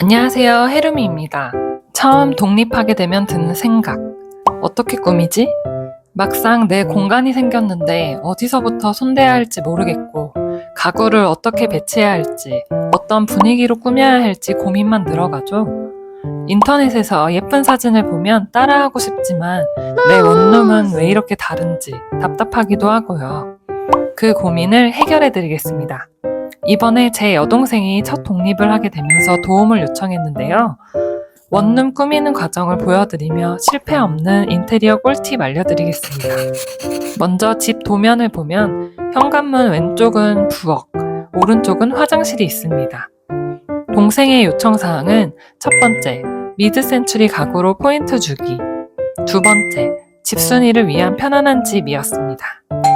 안녕하세요, 해루미입니다. 처음 독립하게 되면 드는 생각. 어떻게 꾸미지? 막상 내 공간이 생겼는데 어디서부터 손대야 할지 모르겠고, 가구를 어떻게 배치해야 할지, 어떤 분위기로 꾸며야 할지 고민만 늘어가죠. 인터넷에서 예쁜 사진을 보면 따라하고 싶지만 내 원룸은 왜 이렇게 다른지 답답하기도 하고요. 그 고민을 해결해드리겠습니다. 이번에 제 여동생이 첫 독립을 하게 되면서 도움을 요청했는데요. 원룸 꾸미는 과정을 보여드리며 실패 없는 인테리어 꿀팁 알려드리겠습니다. 먼저 집 도면을 보면 현관문 왼쪽은 부엌, 오른쪽은 화장실이 있습니다. 동생의 요청사항은 첫 번째, 미드센추리 가구로 포인트 주기. 두 번째, 집순이를 위한 편안한 집이었습니다.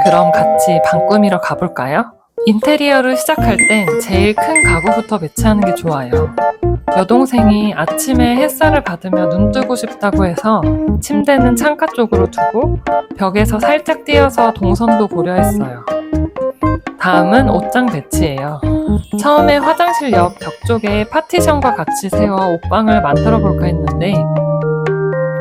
그럼 같이 방 꾸미러 가볼까요? 인테리어를 시작할 땐 제일 큰 가구부터 배치하는 게 좋아요. 여동생이 아침에 햇살을 받으며 눈 뜨고 싶다고 해서 침대는 창가 쪽으로 두고 벽에서 살짝 띄어서 동선도 고려했어요. 다음은 옷장 배치예요. 처음에 화장실 옆 벽 쪽에 파티션과 같이 세워 옷방을 만들어 볼까 했는데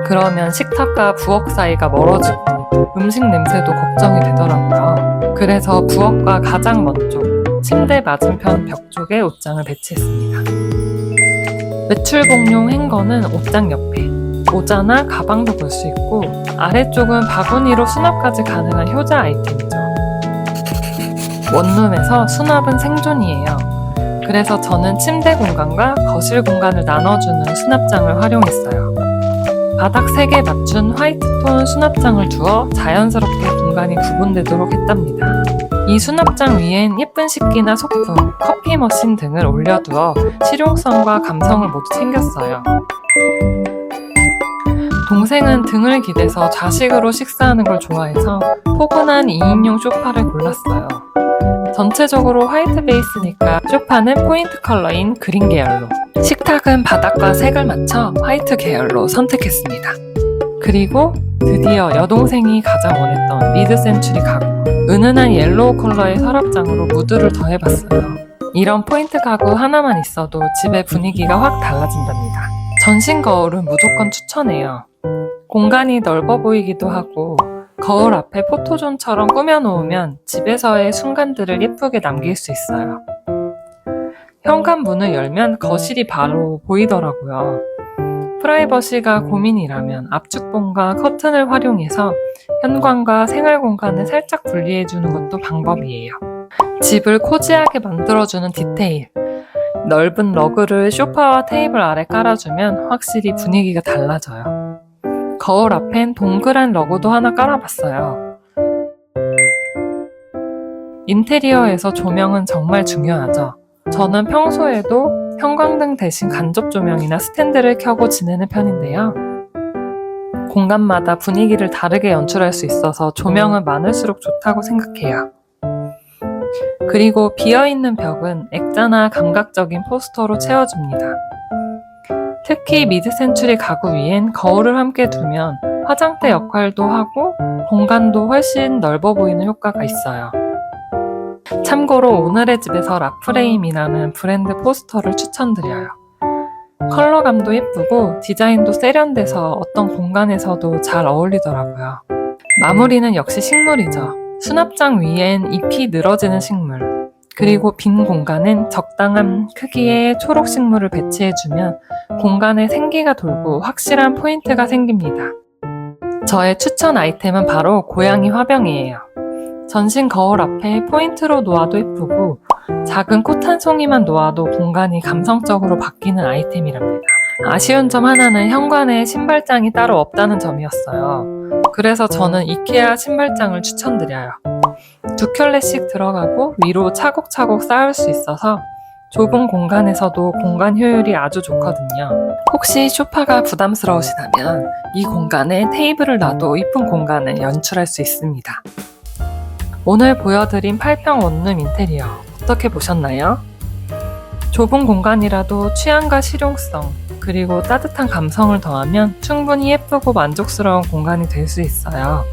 그러면 식탁과 부엌 사이가 멀어지고 음식 냄새도 걱정이 되더라고요. 그래서 부엌과 가장 먼쪽, 침대 맞은편 벽 쪽에 옷장을 배치했습니다. 외출복용 행거는 옷장 옆에, 모자나 가방도 볼 수 있고 아래쪽은 바구니로 수납까지 가능한 효자 아이템이죠. 원룸에서 수납은 생존이에요. 그래서 저는 침대 공간과 거실 공간을 나눠주는 수납장을 활용했어요. 바닥 3개 맞춘 화이트톤 수납장을 두어 자연스럽게 공간이 구분되도록 했답니다. 이 수납장 위엔 예쁜 식기나 소품, 커피 머신 등을 올려두어 실용성과 감성을 모두 챙겼어요. 동생은 등을 기대서 좌식으로 식사하는 걸 좋아해서 포근한 2인용 소파를 골랐어요. 전체적으로 화이트 베이스니까 소파는 포인트 컬러인 그린 계열로, 식탁은 바닥과 색을 맞춰 화이트 계열로 선택했습니다. 그리고 드디어 여동생이 가장 원했던 미드센추리 가구, 은은한 옐로우 컬러의 서랍장으로 무드를 더해봤어요. 이런 포인트 가구 하나만 있어도 집의 분위기가 확 달라진답니다. 전신 거울은 무조건 추천해요. 공간이 넓어 보이기도 하고 거울 앞에 포토존처럼 꾸며놓으면 집에서의 순간들을 예쁘게 남길 수 있어요. 현관문을 열면 거실이 바로 보이더라고요. 프라이버시가 고민이라면 압축봉과 커튼을 활용해서 현관과 생활 공간을 살짝 분리해주는 것도 방법이에요. 집을 코지하게 만들어주는 디테일. 넓은 러그를 소파와 테이블 아래 깔아주면 확실히 분위기가 달라져요. 거울 앞엔 동그란 러그도 하나 깔아봤어요. 인테리어에서 조명은 정말 중요하죠. 저는 평소에도 형광등 대신 간접 조명이나 스탠드를 켜고 지내는 편인데요. 공간마다 분위기를 다르게 연출할 수 있어서 조명은 많을수록 좋다고 생각해요. 그리고 비어있는 벽은 액자나 감각적인 포스터로 채워줍니다. 특히 미드센추리 가구 위엔 거울을 함께 두면 화장대 역할도 하고 공간도 훨씬 넓어 보이는 효과가 있어요. 참고로 오늘의 집에서 라프레임이라는 브랜드 포스터를 추천드려요. 컬러감도 예쁘고 디자인도 세련돼서 어떤 공간에서도 잘 어울리더라고요. 마무리는 역시 식물이죠. 수납장 위엔 잎이 늘어지는 식물, 그리고 빈 공간은 적당한 크기의 초록 식물을 배치해주면 공간에 생기가 돌고 확실한 포인트가 생깁니다. 저의 추천 아이템은 바로 고양이 화병이에요. 전신 거울 앞에 포인트로 놓아도 예쁘고 작은 꽃 한 송이만 놓아도 공간이 감성적으로 바뀌는 아이템이랍니다. 아쉬운 점 하나는 현관에 신발장이 따로 없다는 점이었어요. 그래서 저는 이케아 신발장을 추천드려요. 2켤레씩 들어가고 위로 차곡차곡 쌓을 수 있어서 좁은 공간에서도 공간 효율이 아주 좋거든요. 혹시 소파가 부담스러우시다면 이 공간에 테이블을 놔도 이쁜 공간을 연출할 수 있습니다. 오늘 보여드린 8평 원룸 인테리어 어떻게 보셨나요? 좁은 공간이라도 취향과 실용성, 그리고 따뜻한 감성을 더하면 충분히 예쁘고 만족스러운 공간이 될 수 있어요.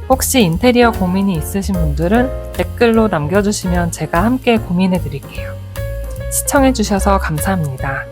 혹시 인테리어 고민이 있으신 분들은 댓글로 남겨주시면 제가 함께 고민해 드릴게요. 시청해주셔서 감사합니다.